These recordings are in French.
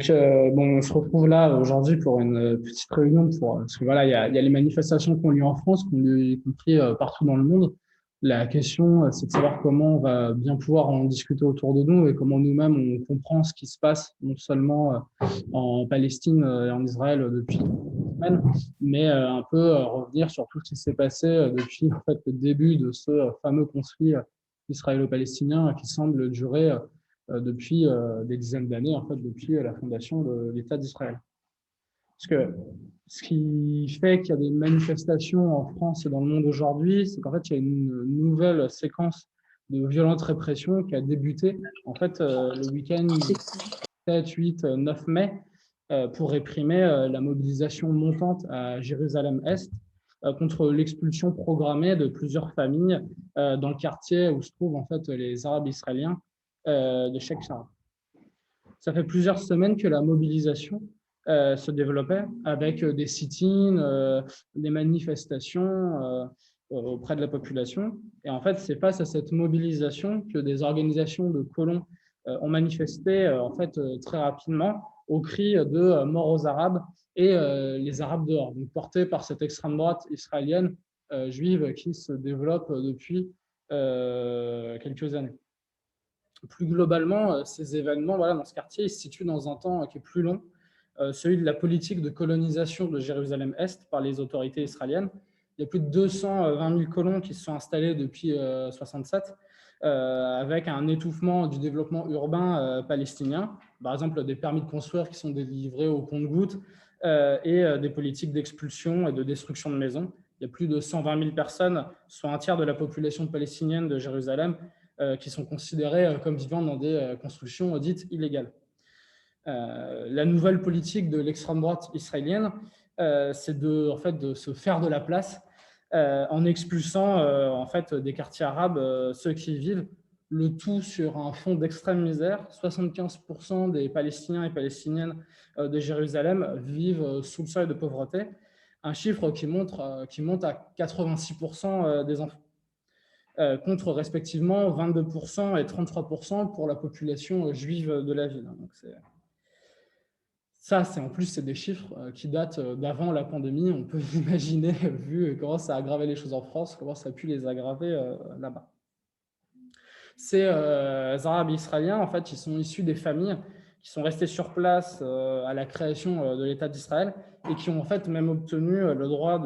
Bon, on se retrouve là aujourd'hui pour une petite réunion parce que voilà, il y a les manifestations qui ont lieu en France, qui ont lieu y compris partout dans le monde. La question, c'est de savoir comment on va bien pouvoir en discuter autour de nous et comment nous-mêmes on comprend ce qui se passe, non seulement en Palestine et en Israël depuis une semaine, mais un peu revenir sur tout ce qui s'est passé depuis en fait le début de ce fameux conflit israélo-palestinien qui semble durer depuis des dizaines d'années, en fait, depuis la fondation de l'État d'Israël. Parce que ce qui fait qu'il y a des manifestations en France et dans le monde aujourd'hui, c'est qu'en fait, il y a une nouvelle séquence de violente répression qui a débuté en fait le week-end 7, 8, 9 mai pour réprimer la mobilisation montante à Jérusalem-Est contre l'expulsion programmée de plusieurs familles dans le quartier où se trouvent en fait les Arabes israéliens de Sheikh Jarrah. Ça fait plusieurs semaines que la mobilisation se développait avec des sit-ins, des manifestations auprès de la population. Et en fait, c'est face à cette mobilisation que des organisations de colons ont manifesté en fait très rapidement au cri de mort aux Arabes et les Arabes dehors, donc portés par cette extrême droite israélienne juive qui se développe depuis quelques années. Plus globalement, ces événements voilà, dans ce quartier, ils se situent dans un temps qui est plus long, celui de la politique de colonisation de Jérusalem-Est par les autorités israéliennes. Il y a plus de 220 000 colons qui se sont installés depuis 1967, avec un étouffement du développement urbain palestinien, par exemple des permis de construire qui sont délivrés au compte-gouttes et des politiques d'expulsion et de destruction de maisons. Il y a plus de 120 000 personnes, soit un tiers de la population palestinienne de Jérusalem, qui sont considérés comme vivant dans des constructions dites illégales. La nouvelle politique de l'extrême droite israélienne, c'est en fait, de se faire de la place en expulsant en fait, des quartiers arabes, ceux qui y vivent, le tout sur un fond d'extrême misère. 75% des Palestiniens et Palestiniennes de Jérusalem vivent sous le seuil de pauvreté, un chiffre qui monte à 86% des enfants. Contre respectivement 22% et 33% pour la population juive de la ville. Donc en plus, c'est des chiffres qui datent d'avant la pandémie. On peut imaginer, vu comment ça a aggravé les choses en France, comment ça a pu les aggraver là-bas. Ces Arabes israéliens, en fait, ils sont issus des familles qui sont restées sur place à la création de l'État d'Israël et qui ont en fait même obtenu le droit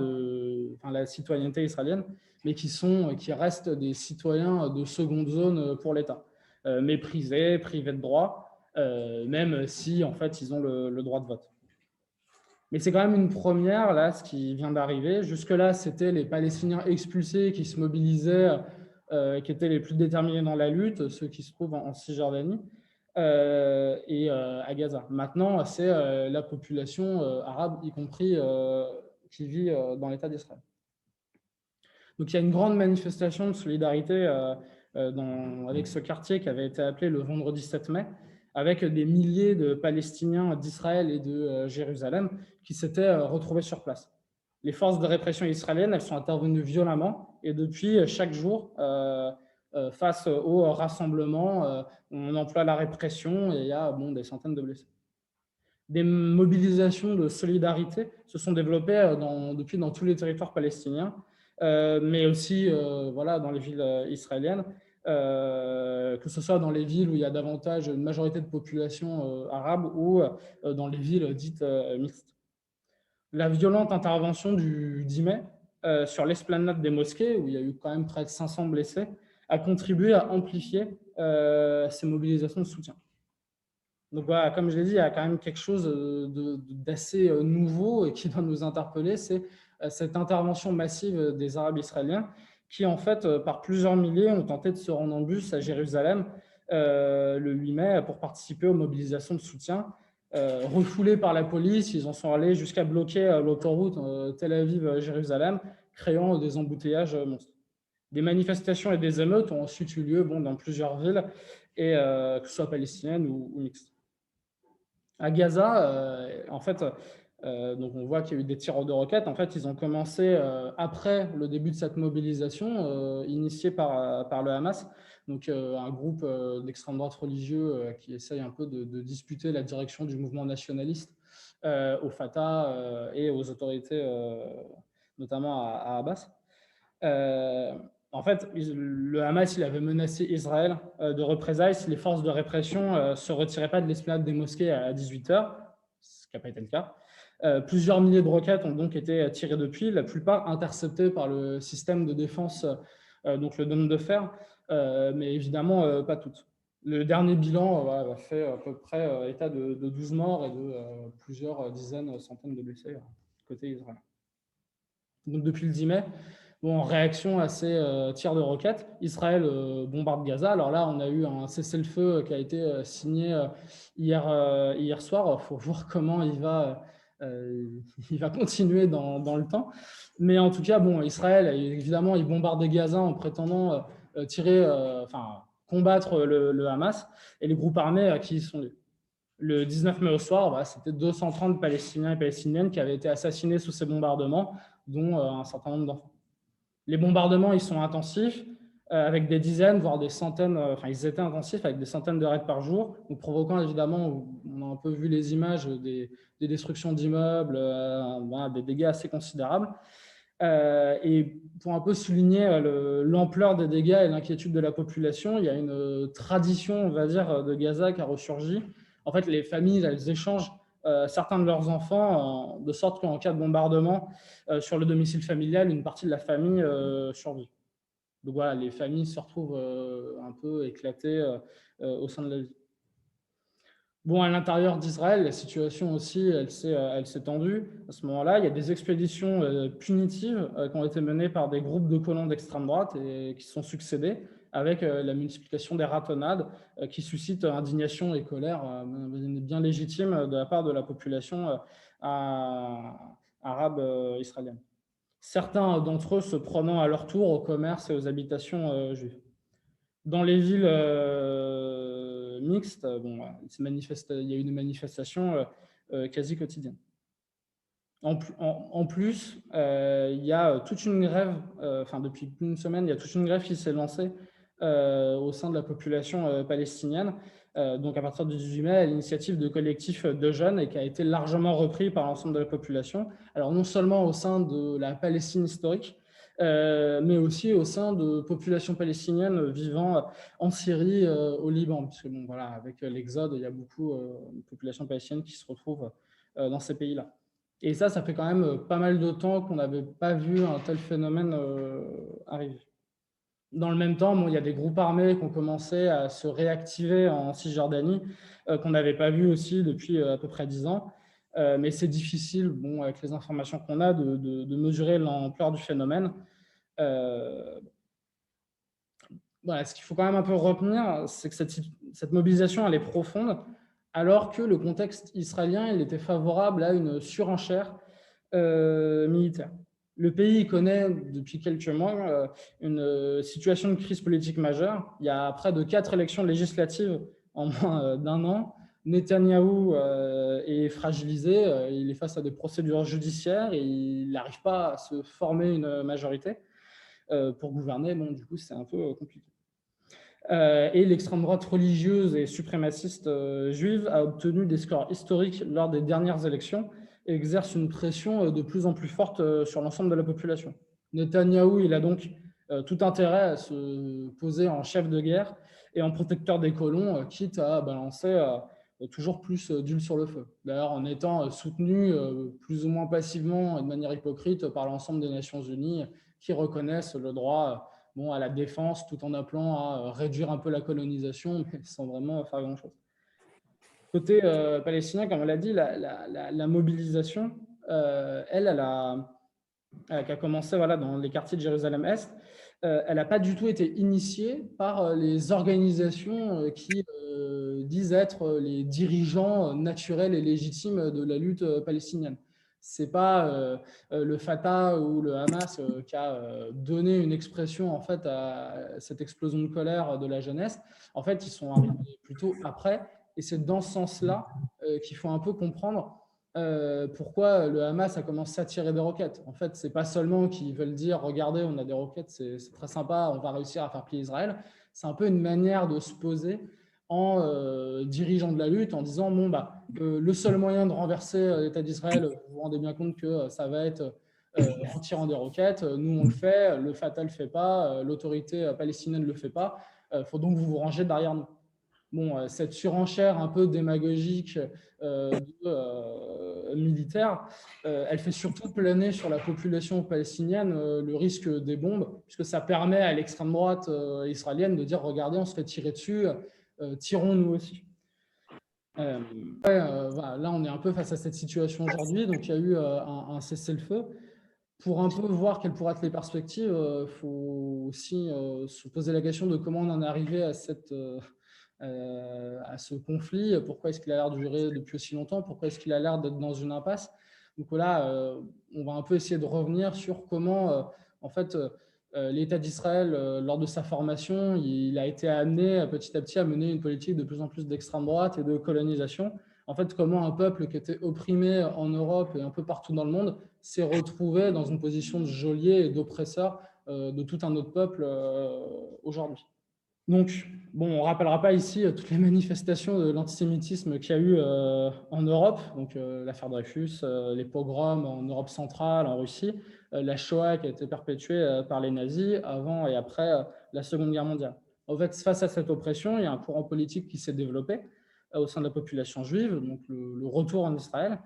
la citoyenneté israélienne, mais qui restent des citoyens de seconde zone pour l'État, méprisés, privés de droits, même si en fait ils ont le droit de vote. Mais c'est quand même une première, là, ce qui vient d'arriver. Jusque-là, c'était les Palestiniens expulsés qui se mobilisaient, qui étaient les plus déterminés dans la lutte, ceux qui se trouvent en Cisjordanie et à Gaza. Maintenant, c'est la population arabe, y compris, qui vit dans l'État d'Israël. Donc, il y a une grande manifestation de solidarité avec ce quartier qui avait été appelé le vendredi 7 mai, avec des milliers de Palestiniens d'Israël et de Jérusalem qui s'étaient retrouvés sur place. Les forces de répression israéliennes, elles sont intervenues violemment et depuis, chaque jour, face au rassemblement, on emploie la répression et il y a des centaines de blessés. Des mobilisations de solidarité se sont développées depuis dans tous les territoires palestiniens, mais aussi dans les villes israéliennes, que ce soit dans les villes où il y a davantage une majorité de population arabe ou dans les villes dites mixtes. La violente intervention du 10 mai sur l'esplanade des mosquées, où il y a eu quand même près de 500 blessés, a contribué à amplifier ces mobilisations de soutien. Donc voilà, comme je l'ai dit, il y a quand même quelque chose d'assez nouveau et qui doit nous interpeller, c'est cette intervention massive des Arabes israéliens qui, en fait, par plusieurs milliers, ont tenté de se rendre en bus à Jérusalem le 8 mai pour participer aux mobilisations de soutien. Refoulés par la police, ils en sont allés jusqu'à bloquer l'autoroute Tel Aviv-Jérusalem, créant des embouteillages monstres. Des manifestations et des émeutes ont ensuite eu lieu dans plusieurs villes, et, que ce soit palestiniennes ou mixtes. À Gaza, en fait, donc on voit qu'il y a eu des tirs de roquettes. En fait, ils ont commencé après le début de cette mobilisation initiée par le Hamas. donc un groupe d'extrême droite religieux qui essaye un peu de disputer la direction du mouvement nationaliste au Fatah et aux autorités, notamment à Abbas. En fait, le Hamas il avait menacé Israël de représailles si les forces de répression ne se retiraient pas de l'esplanade des mosquées à 18h, ce qui n'a pas été le cas. Plusieurs milliers de roquettes ont donc été tirées depuis, la plupart interceptées par le système de défense, donc le dôme de fer, mais évidemment pas toutes. Le dernier bilan voilà, fait à peu près état de 12 morts et de plusieurs dizaines, centaines de blessés côté Israël. Donc depuis le 10 mai, bon, en réaction à ces tirs de roquettes, Israël bombarde Gaza. Alors là, on a eu un cessez-le-feu qui a été signé hier soir. Il faut voir comment il va continuer dans le temps. Mais en tout cas, bon, Israël, évidemment, il bombarde Gaza en prétendant combattre le Hamas et les groupes armés qui y sont liés. Le 19 mai au soir, c'était 230 Palestiniens et Palestiniennes qui avaient été assassinés sous ces bombardements, dont un certain nombre d'enfants. Les bombardements, ils sont intensifs, avec des dizaines, voire des centaines, ils étaient intensifs avec des centaines de raids par jour, donc provoquant évidemment, on a un peu vu les images des destructions d'immeubles, des dégâts assez considérables. Et pour un peu souligner l'ampleur des dégâts et l'inquiétude de la population, il y a une tradition, on va dire, de Gaza qui a ressurgi. En fait, les familles, elles échangent certains de leurs enfants, de sorte qu'en cas de bombardement sur le domicile familial, une partie de la famille survit. Donc voilà, les familles se retrouvent un peu éclatées au sein de la vie. Bon, à l'intérieur d'Israël, la situation aussi, elle s'est tendue. À ce moment-là, il y a des expéditions punitives qui ont été menées par des groupes de colons d'extrême droite et qui se sont succédés avec la multiplication des ratonnades qui suscitent indignation et colère bien légitime de la part de la population arabe israélienne. Certains d'entre eux se prenant à leur tour au commerce et aux habitations juives. Dans les villes mixtes, il y a eu une manifestation quasi quotidienne. En plus, il y a toute une grève, depuis plus d'une semaine, il y a toute une grève qui s'est lancée au sein de la population palestinienne, donc à partir du 18 mai, à l'initiative de collectifs de jeunes et qui a été largement repris par l'ensemble de la population. Alors non seulement au sein de la Palestine historique, mais aussi au sein de populations palestiniennes vivant en Syrie, au Liban, puisque bon, voilà, avec l'exode, il y a beaucoup de populations palestiniennes qui se retrouvent dans ces pays-là. Et ça fait quand même pas mal de temps qu'on n'avait pas vu un tel phénomène arriver. Dans le même temps, bon, il y a des groupes armés qui ont commencé à se réactiver en Cisjordanie, qu'on n'avait pas vu aussi depuis à peu près 10 ans. Mais c'est difficile, bon, avec les informations qu'on a, de mesurer l'ampleur du phénomène. Voilà, ce qu'il faut quand même un peu retenir, c'est que cette mobilisation, elle est profonde, alors que le contexte israélien, il était favorable à une surenchère militaire. Le pays connaît depuis quelques mois une situation de crise politique majeure. Il y a près de 4 élections législatives en moins d'un an. Netanyahou est fragilisé, il est face à des procédures judiciaires et il n'arrive pas à se former une majorité pour gouverner. Bon, du coup, c'est un peu compliqué. Et l'extrême droite religieuse et suprémaciste juive a obtenu des scores historiques lors des dernières élections et exerce une pression de plus en plus forte sur l'ensemble de la population. Netanyahou, il a donc tout intérêt à se poser en chef de guerre et en protecteur des colons, quitte à balancer toujours plus d'huile sur le feu. D'ailleurs, en étant soutenu plus ou moins passivement et de manière hypocrite par l'ensemble des Nations Unies qui reconnaissent le droit à la défense, tout en appelant à réduire un peu la colonisation, mais sans vraiment faire grand-chose. Côté palestinien, comme on l'a dit, la mobilisation, elle qui a commencé dans les quartiers de Jérusalem-Est, elle n'a pas du tout été initiée par les organisations qui disent être les dirigeants naturels et légitimes de la lutte palestinienne. Ce n'est pas le Fatah ou le Hamas qui a donné une expression en fait, à cette explosion de colère de la jeunesse. En fait, ils sont arrivés plutôt après. Et c'est dans ce sens-là qu'il faut un peu comprendre pourquoi le Hamas a commencé à tirer des roquettes. En fait, c'est pas seulement qu'ils veulent dire, regardez, on a des roquettes, c'est très sympa, on va réussir à faire plier Israël. C'est un peu une manière de se poser en dirigeant de la lutte, en disant, bon, bah, le seul moyen de renverser l'État d'Israël, vous vous rendez bien compte que ça va être en tirant des roquettes. Nous, on le fait, le Fatah ne le fait pas, l'autorité palestinienne ne le fait pas. Il faut donc vous ranger derrière nous. Bon, cette surenchère un peu démagogique militaire, elle fait surtout planer sur la population palestinienne le risque des bombes, puisque ça permet à l'extrême droite israélienne de dire, regardez, on se fait tirer dessus, tirons nous aussi. Voilà, là, on est un peu face à cette situation aujourd'hui. Donc, il y a eu un cessez-le-feu. Pour un peu voir quelles pourraient être les perspectives, il faut aussi se poser la question de comment on en est arrivé à ce conflit. Pourquoi est-ce qu'il a l'air de durer depuis aussi longtemps? Pourquoi est-ce qu'il a l'air d'être dans une impasse? Donc voilà, on va un peu essayer de revenir sur comment, en fait, l'État d'Israël, lors de sa formation, il a été amené petit à petit à mener une politique de plus en plus d'extrême droite et de colonisation. En fait, comment un peuple qui était opprimé en Europe et un peu partout dans le monde s'est retrouvé dans une position de geôlier et d'oppresseur de tout un autre peuple aujourd'hui. Donc, bon, on ne rappellera pas ici toutes les manifestations de l'antisémitisme qu'il y a eu en Europe, donc l'affaire Dreyfus, les pogroms en Europe centrale, en Russie, la Shoah qui a été perpétuée par les nazis avant et après la Seconde Guerre mondiale. En fait, face à cette oppression, il y a un courant politique qui s'est développé au sein de la population juive, donc le retour en Israël,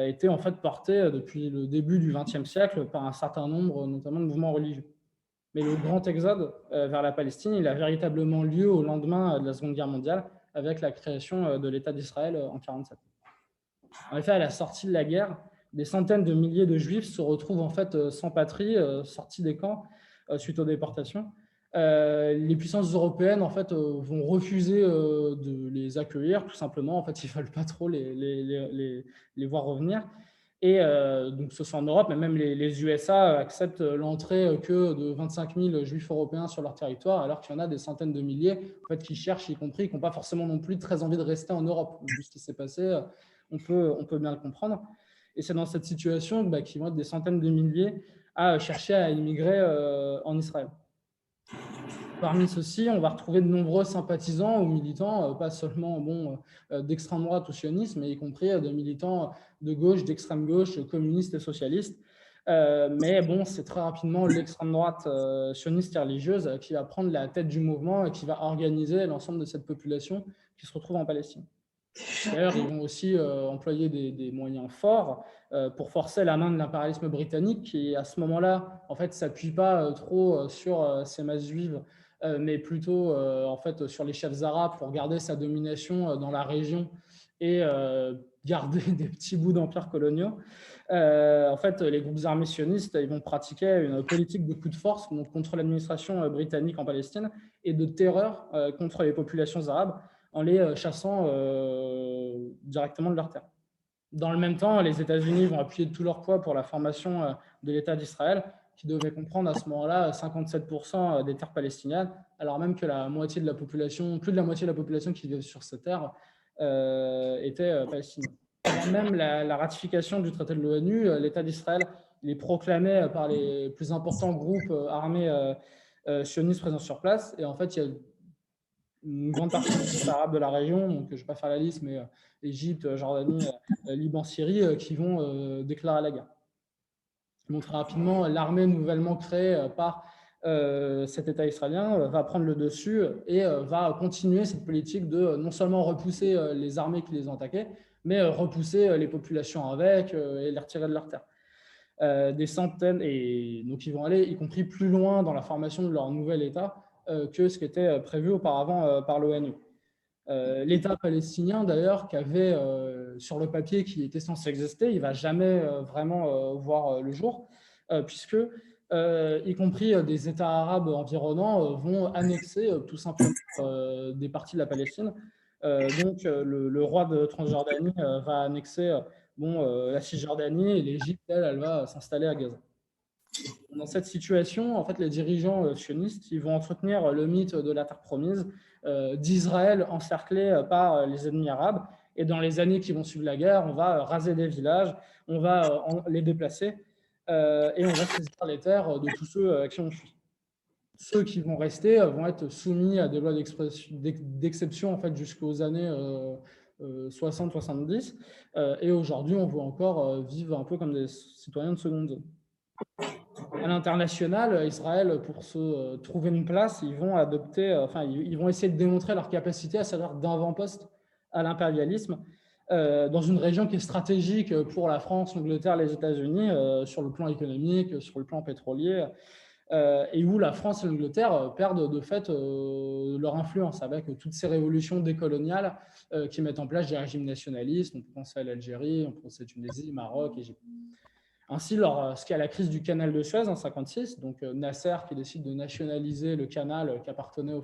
était en fait porté depuis le début du XXe siècle par un certain nombre, notamment de mouvements religieux. Mais le grand exode vers la Palestine, il a véritablement lieu au lendemain de la Seconde Guerre mondiale, avec la création de l'État d'Israël en 1947. En effet, à la sortie de la guerre, des centaines de milliers de Juifs se retrouvent en fait sans patrie, sortis des camps suite aux déportations. Les puissances européennes en fait vont refuser de les accueillir, tout simplement. En fait, ils veulent pas trop les voir revenir. Et donc, ce soit en Europe, mais même les USA acceptent l'entrée que de 25 000 juifs européens sur leur territoire, alors qu'il y en a des centaines de milliers en fait, qui cherchent, y compris, qui n'ont pas forcément non plus très envie de rester en Europe. Vu ce qui s'est passé, on peut bien le comprendre. Et c'est dans cette situation qu'ils vont être des centaines de milliers à chercher à immigrer en Israël. Parmi ceux-ci, on va retrouver de nombreux sympathisants ou militants, pas seulement d'extrême droite ou sionistes, mais y compris de militants de gauche, d'extrême gauche, communistes et socialistes. Mais bon, c'est très rapidement l'extrême droite sioniste et religieuse qui va prendre la tête du mouvement et qui va organiser l'ensemble de cette population qui se retrouve en Palestine. D'ailleurs, ils vont aussi employer des moyens forts pour forcer la main de l'impérialisme britannique qui, à ce moment-là, en fait, s'appuie pas trop sur ces masses juives, mais plutôt en fait sur les chefs arabes pour garder sa domination dans la région et garder des petits bouts d'empires coloniaux. En fait, les groupes armés sionistes, ils vont pratiquer une politique de coup de force donc, contre l'administration britannique en Palestine et de terreur contre les populations arabes en les chassant directement de leur terre. Dans le même temps, les États-Unis vont appuyer de tout leur poids pour la formation de l'État d'Israël, qui devait comprendre à ce moment-là 57% des terres palestiniennes, alors même que la moitié de la population, plus de la moitié de la population qui vivait sur ces terres était palestinienne. Avant même la ratification du traité de l'ONU, l'État d'Israël il est proclamé par les plus importants groupes armés sionistes présents sur place. Et en fait, il y a une grande partie des arabes de la région, donc je ne vais pas faire la liste, mais Égypte, Jordanie, Liban, Syrie, qui vont déclarer la guerre. Donc très rapidement, l'armée nouvellement créée par cet État israélien va prendre le dessus et va continuer cette politique de non seulement repousser les armées qui les ont attaquées, mais repousser les populations avec et les retirer de leur terre. Des centaines, et donc ils vont aller y compris plus loin dans la formation de leur nouvel État que ce qui était prévu auparavant par l'ONU. L'État palestinien, d'ailleurs, qui avait sur le papier qui était censé exister, il ne va jamais vraiment voir le jour, puisque, y compris des États arabes environnants, vont annexer tout simplement des parties de la Palestine. Donc, le roi de Transjordanie va annexer la Cisjordanie et l'Égypte, elle va s'installer à Gaza. Dans cette situation, en fait, les dirigeants sionistes ils vont entretenir le mythe de la terre promise, d'Israël encerclé par les ennemis arabes, Et dans les années qui vont suivre la guerre, on va raser des villages, on va les déplacer et on va saisir les terres de tous ceux qui ont fui. Ceux qui vont rester vont être soumis à des lois d'exception en fait, jusqu'aux années 60-70. Et aujourd'hui, on voit encore vivre un peu comme des citoyens de seconde zone. À l'international, Israël, pour se trouver une place, ils vont adopter, ils vont essayer de démontrer leur capacité à servir d'avant-poste à l'impérialisme dans une région qui est stratégique pour la France, l'Angleterre, les États-Unis, sur le plan économique, sur le plan pétrolier, et où la France et l'Angleterre perdent de fait leur influence avec toutes ces révolutions décoloniales qui mettent en place des régimes nationalistes. On peut penser à l'Algérie, on peut penser à Tunisie, Maroc, Égypte. Ainsi, lorsqu'il y a la crise du canal de Suez en 1956, donc Nasser qui décide de nationaliser le canal qui appartenait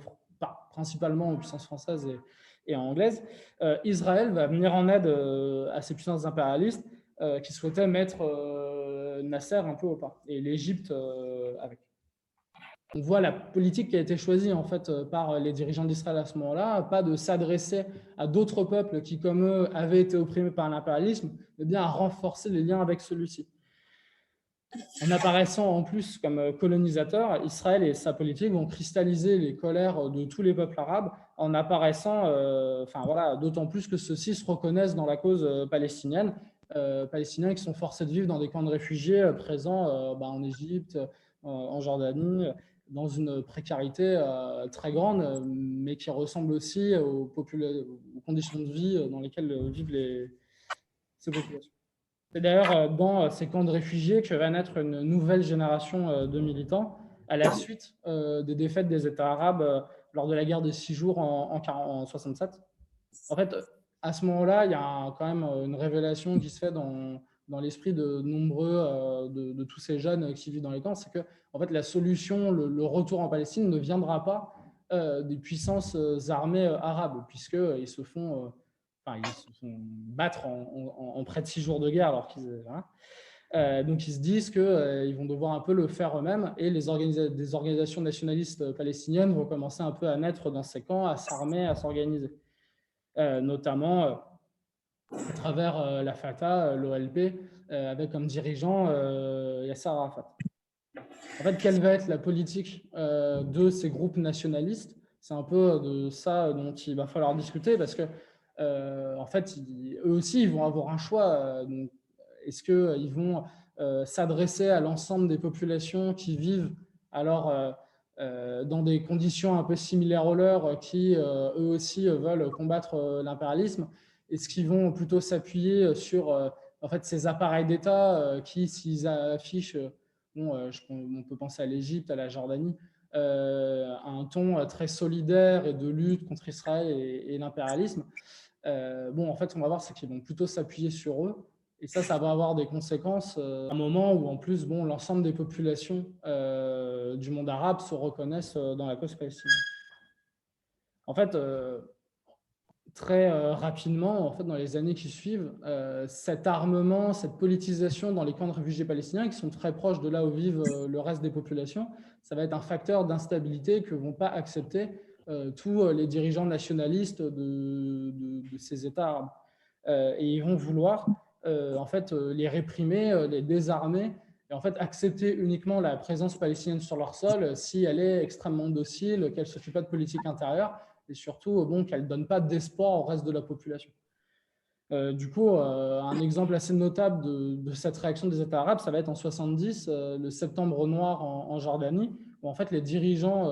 principalement aux puissances françaises et anglaises, Israël va venir en aide à ces puissances impérialistes qui souhaitaient mettre Nasser un peu au pas, et l'Égypte avec. On voit la politique qui a été choisie en fait par les dirigeants d'Israël à ce moment-là, pas de s'adresser à d'autres peuples qui, comme eux, avaient été opprimés par l'impérialisme, mais bien à renforcer les liens avec celui-ci. En apparaissant en plus comme colonisateur, Israël et sa politique vont cristalliser les colères de tous les peuples arabes en apparaissant, d'autant plus que ceux-ci se reconnaissent dans la cause palestinienne, palestiniens qui sont forcés de vivre dans des camps de réfugiés présents en Égypte, en Jordanie, dans une précarité très grande, mais qui ressemble aussi aux conditions de vie dans lesquelles vivent ces populations. C'est d'ailleurs dans ces camps de réfugiés que va naître une nouvelle génération de militants à la suite des défaites des États arabes lors de la guerre des 6 jours en 1967. En fait, à ce moment-là, il y a quand même une révélation qui se fait dans l'esprit de nombreux de tous ces jeunes qui vivent dans les camps, c'est que en fait, la solution, le retour en Palestine ne viendra pas des puissances armées arabes, puisqu'ils se font battre en près de 6 jours de guerre. Alors donc ils se disent qu'ils vont devoir un peu le faire eux-mêmes, et des organisations nationalistes palestiniennes vont commencer un peu à naître dans ces camps, à s'armer, à s'organiser. Notamment à travers la Fatah, l'OLP, avec comme dirigeant Yasser Arafat. En fait, quelle va être la politique de ces groupes nationalistes? C'est un peu de ça dont il va falloir discuter, parce que en fait, eux aussi, ils vont avoir un choix. Est-ce qu'ils vont s'adresser à l'ensemble des populations qui vivent alors dans des conditions un peu similaires aux leurs, qui eux aussi veulent combattre l'impérialisme? Est-ce qu'ils vont plutôt s'appuyer sur en fait, ces appareils d'État qui, s'ils affichent, on peut penser à l'Égypte, à la Jordanie, un ton très solidaire et de lutte contre Israël et l'impérialisme? En fait, on va voir, c'est qu'ils vont plutôt s'appuyer sur eux. Et ça va avoir des conséquences à un moment où, en plus, l'ensemble des populations du monde arabe se reconnaissent dans la cause palestinienne. En fait, très rapidement, en fait, dans les années qui suivent, cet armement, cette politisation dans les camps de réfugiés palestiniens, qui sont très proches de là où vivent le reste des populations, ça va être un facteur d'instabilité que ne vont pas accepter tous les dirigeants nationalistes de ces États arabes. Et ils vont vouloir en fait, les réprimer, les désarmer, et en fait accepter uniquement la présence palestinienne sur leur sol si elle est extrêmement docile, qu'elle ne se fait pas de politique intérieure, et surtout qu'elle ne donne pas d'espoir au reste de la population. Du coup, un exemple assez notable de cette réaction des États arabes, ça va être en 70, le septembre noir en Jordanie, où en fait les dirigeants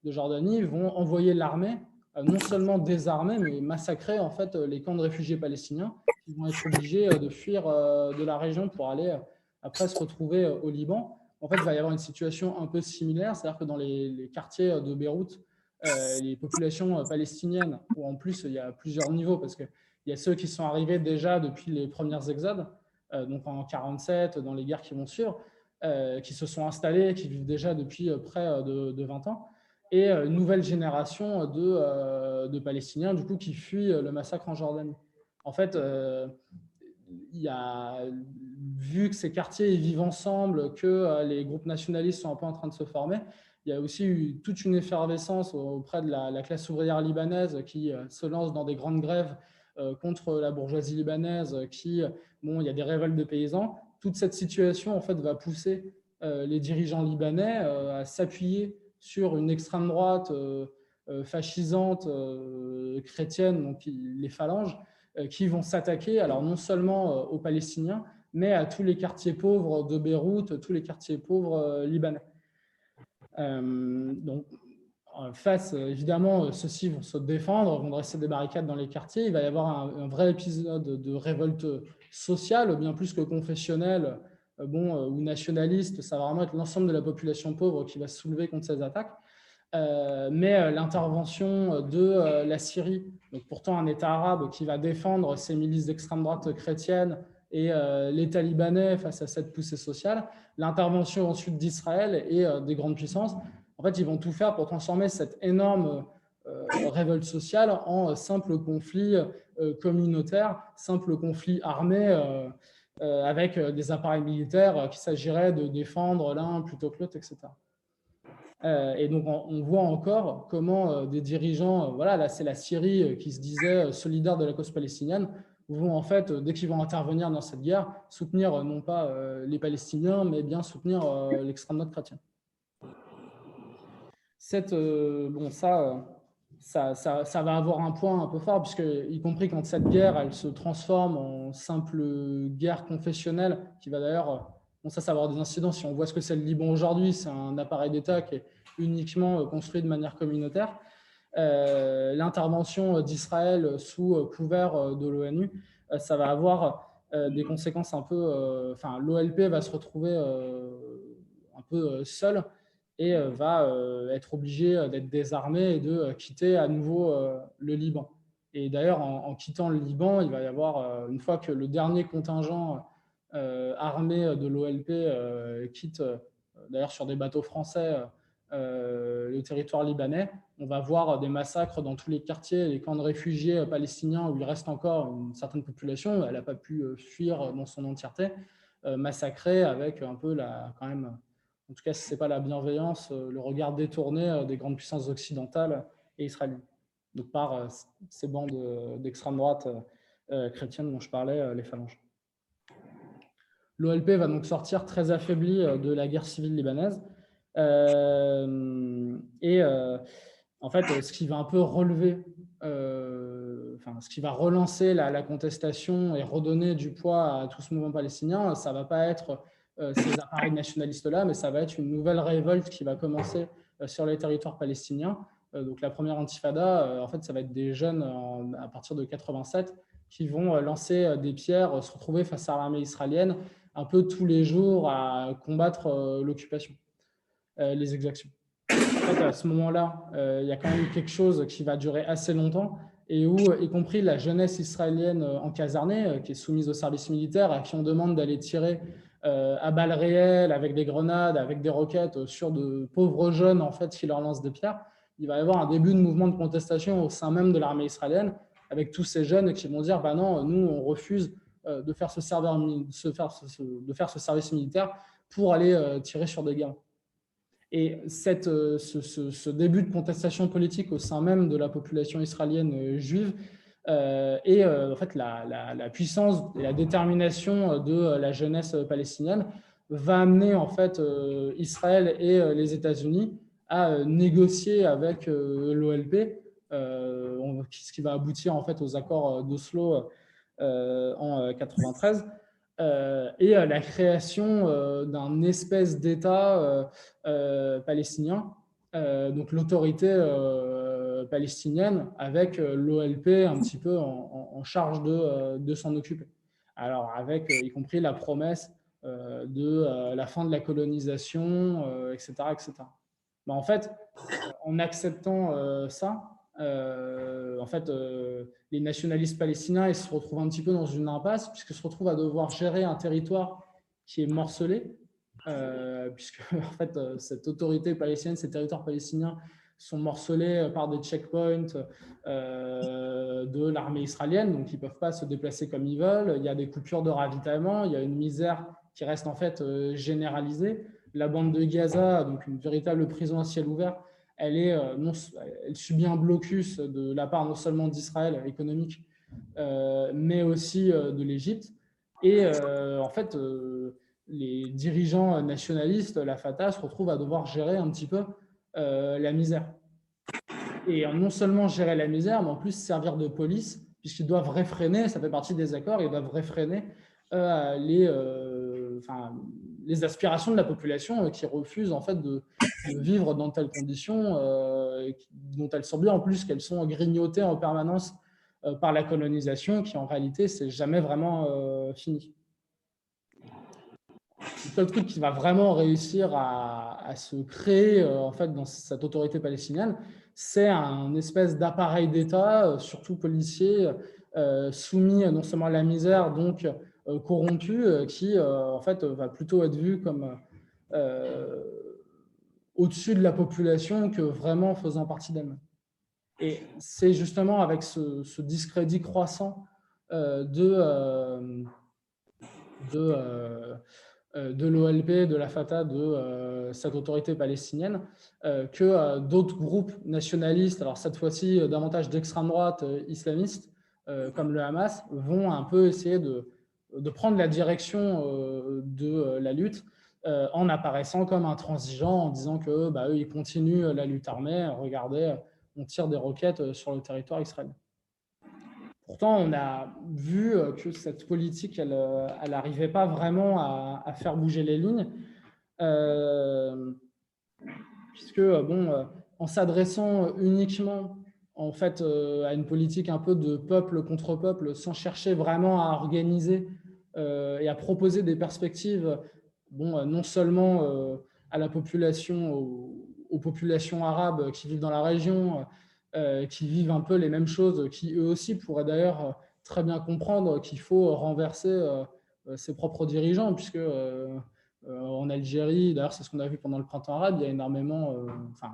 de Jordanie vont envoyer l'armée, non seulement désarmer, mais massacrer en fait les camps de réfugiés palestiniens, qui vont être obligés de fuir de la région pour aller après se retrouver au Liban. En fait, il va y avoir une situation un peu similaire, c'est-à-dire que dans les quartiers de Beyrouth, les populations palestiniennes, où en plus il y a plusieurs niveaux, parce qu'il y a ceux qui sont arrivés déjà depuis les premières exodes, donc en 1947, dans les guerres qui vont suivre, qui se sont installés, qui vivent déjà depuis près de 20 ans, et une nouvelle génération de Palestiniens, du coup, qui fuient le massacre en Jordanie. En fait, vu que ces quartiers vivent ensemble, que les groupes nationalistes sont un peu en train de se former, il y a aussi eu toute une effervescence auprès de la classe ouvrière libanaise qui se lance dans des grandes grèves contre la bourgeoisie libanaise, bon, il y a des révoltes de paysans. Toute cette situation, en fait, va pousser les dirigeants libanais à s'appuyer sur une extrême droite fascisante, chrétienne, donc les phalanges, qui vont s'attaquer, alors non seulement aux Palestiniens, mais à tous les quartiers pauvres de Beyrouth, tous les quartiers pauvres libanais. Donc, face, évidemment, ceux-ci vont se défendre, vont dresser des barricades dans les quartiers. Il va y avoir un vrai épisode de révolte sociale, bien plus que confessionnelle ou nationaliste. Ça va vraiment être l'ensemble de la population pauvre qui va se soulever contre ces attaques. Mais l'intervention de la Syrie, donc pourtant un État arabe qui va défendre ces milices d'extrême droite chrétienne et l'État libanais face à cette poussée sociale, l'intervention ensuite d'Israël et des grandes puissances, en fait, ils vont tout faire pour transformer cette énorme révolte sociale en simple conflit communautaire, simple conflit armé avec des appareils militaires qu'il s'agirait de défendre l'un plutôt que l'autre, etc. Et donc, on voit encore comment des dirigeants, voilà, là, c'est la Syrie qui se disait solidaire de la cause palestinienne, vont en fait, dès qu'ils vont intervenir dans cette guerre, soutenir non pas les Palestiniens, mais bien soutenir l'extrême droite chrétienne. Bon, ça va avoir un point un peu fort, puisque, y compris quand cette guerre, elle se transforme en simple guerre confessionnelle, qui va d'ailleurs, bon, ça va avoir des incidents. Si on voit ce que c'est le Liban aujourd'hui, c'est un appareil d'État qui est uniquement construit de manière communautaire. L'intervention d'Israël sous couvert de l'ONU, ça va avoir des conséquences un peu... Enfin, l'OLP va se retrouver un peu seul et va être obligé d'être désarmé et de quitter à nouveau le Liban. Et d'ailleurs, en quittant le Liban, il va y avoir, une fois que le dernier contingent armé de l'OLP quitte, d'ailleurs sur des bateaux français, le territoire libanais, on va voir des massacres dans tous les quartiers, les camps de réfugiés palestiniens où il reste encore une certaine population, elle n'a pas pu fuir dans son entièreté, massacrée avec un peu quand même, en tout cas si ce n'est pas la bienveillance, le regard détourné des grandes puissances occidentales et israéliennes. Donc par ces bandes d'extrême droite chrétienne dont je parlais, les phalanges. L'OLP va donc sortir très affaibli de la guerre civile libanaise. En fait, ce qui va un peu relever, ce qui va relancer la contestation et redonner du poids à tout ce mouvement palestinien, ça ne va pas être ces appareils nationalistes-là, mais ça va être une nouvelle révolte qui va commencer sur les territoires palestiniens. Donc la première intifada, en fait, ça va être des jeunes à partir de 87 qui vont lancer des pierres, se retrouver face à l'armée israélienne un peu tous les jours à combattre l'occupation, les exactions. En fait, à ce moment-là, il y a quand même quelque chose qui va durer assez longtemps et où, y compris la jeunesse israélienne encasernée, qui est soumise au service militaire, à qui on demande d'aller tirer à balles réelles, avec des grenades, avec des roquettes, sur de pauvres jeunes en fait, qui leur lancent des pierres, il va y avoir un début de mouvement de contestation au sein même de l'armée israélienne, avec tous ces jeunes qui vont dire bah non, nous, on refuse de faire ce service militaire pour aller tirer sur des gamins. Et ce début de contestation politique au sein même de la population israélienne juive et en fait la puissance et la détermination de la jeunesse palestinienne va amener en fait Israël et les États-Unis à négocier avec l'OLP, ce qui va aboutir en fait aux accords d'Oslo en 93. Et la création d'un espèce d'État palestinien, donc l'autorité palestinienne avec l'OLP un petit peu en charge de s'en occuper. Alors avec y compris la promesse de la fin de la colonisation, etc. etc. Ben, en fait, en acceptant ça, en fait, les nationalistes palestiniens ils se retrouvent un petit peu dans une impasse puisqu'ils se retrouvent à devoir gérer un territoire qui est morcelé, puisque en fait, cette autorité palestinienne, ces territoires palestiniens sont morcelés par des checkpoints de l'armée israélienne, donc ils ne peuvent pas se déplacer comme ils veulent. Il y a des coupures de ravitaillement, il y a une misère qui reste en fait généralisée. La bande de Gaza, donc une véritable prison à ciel ouvert, elle subit un blocus de la part non seulement d'Israël économique, mais aussi de l'Égypte. Et en fait, les dirigeants nationalistes, la Fatah, se retrouvent à devoir gérer un petit peu la misère. Et non seulement gérer la misère, mais en plus servir de police, puisqu'ils doivent réfréner, ça fait partie des accords, ils doivent réfréner les aspirations de la population qui refuse en fait de vivre dans telles conditions, dont elles sont bien en plus qu'elles sont grignotées en permanence par la colonisation, qui en réalité c'est jamais vraiment fini. Le seul truc qui va vraiment réussir à se créer en fait dans cette autorité palestinienne, c'est un espèce d'appareil d'État, surtout policier, soumis non seulement à la misère, donc corrompu, qui en fait va plutôt être vu comme au-dessus de la population que vraiment faisant partie d'elle-même. Et c'est justement avec ce discrédit croissant de l'OLP, de la Fatah, de cette autorité palestinienne, que d'autres groupes nationalistes, alors cette fois-ci davantage d'extrême droite islamiste, comme le Hamas, vont un peu essayer de prendre la direction de la lutte en apparaissant comme intransigeants, en disant que eux, ils continuent la lutte armée, regardez, on tire des roquettes sur le territoire israélien. Pourtant, on a vu que cette politique, elle n'arrivait pas vraiment à faire bouger les lignes, puisque, en s'adressant uniquement en fait, à une politique un peu de peuple contre peuple, sans chercher vraiment à organiser et à proposer des perspectives, non seulement à la population, aux populations arabes qui vivent dans la région, qui vivent un peu les mêmes choses, qui eux aussi pourraient d'ailleurs très bien comprendre qu'il faut renverser ses propres dirigeants, puisque en Algérie, d'ailleurs c'est ce qu'on a vu pendant le printemps arabe, il y a énormément,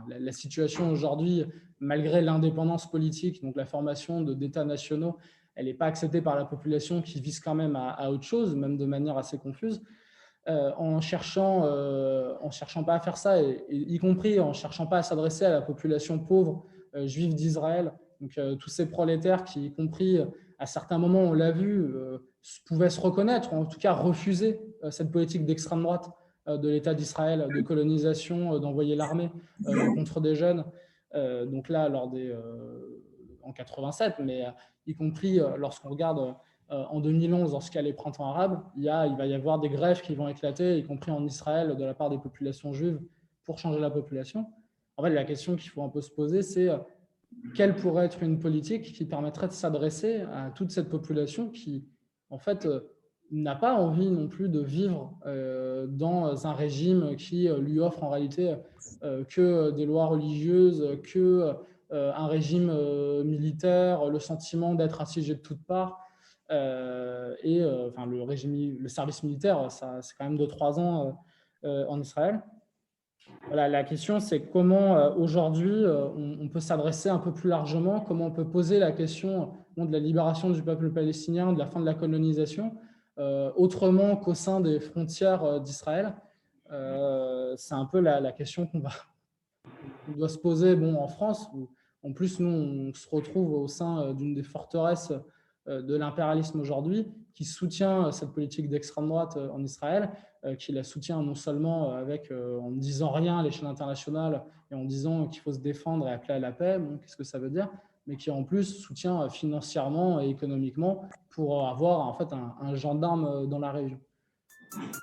la situation aujourd'hui, malgré l'indépendance politique, donc la formation d'États nationaux, elle n'est pas acceptée par la population qui vise quand même à autre chose, même de manière assez confuse. En cherchant pas à faire ça, et y compris en cherchant pas à s'adresser à la population pauvre juive d'Israël, donc tous ces prolétaires qui, y compris à certains moments, on l'a vu, pouvaient se reconnaître, ou en tout cas refuser cette politique d'extrême droite de l'État d'Israël, de colonisation, d'envoyer l'armée contre des jeunes. Donc là, en 87, mais y compris lorsqu'on regarde en 2011, lorsqu'il y a les printemps arabes, il va y avoir des grèves qui vont éclater, y compris en Israël, de la part des populations juives, pour changer la population. En fait, la question qu'il faut un peu se poser, c'est quelle pourrait être une politique qui permettrait de s'adresser à toute cette population qui, en fait, n'a pas envie non plus de vivre dans un régime qui lui offre en réalité que des lois religieuses, que un régime militaire, le sentiment d'être assiégé de toutes parts. Le service militaire, c'est quand même 2-3 ans en Israël. Voilà, la question, c'est comment aujourd'hui on peut s'adresser un peu plus largement, comment on peut poser la question de la libération du peuple palestinien, de la fin de la colonisation, autrement qu'au sein des frontières d'Israël. C'est un peu la question qu'on doit se poser en France, où en plus nous on se retrouve au sein d'une des forteresses de l'impérialisme aujourd'hui, qui soutient cette politique d'extrême droite en Israël, qui la soutient non seulement en ne disant rien à l'échelle internationale et en disant qu'il faut se défendre et appeler à la paix, qu'est-ce que ça veut dire, mais qui en plus soutient financièrement et économiquement pour avoir en fait un gendarme dans la région.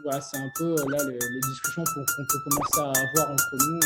Voilà, c'est un peu là les discussions qu'on peut commencer à avoir entre nous.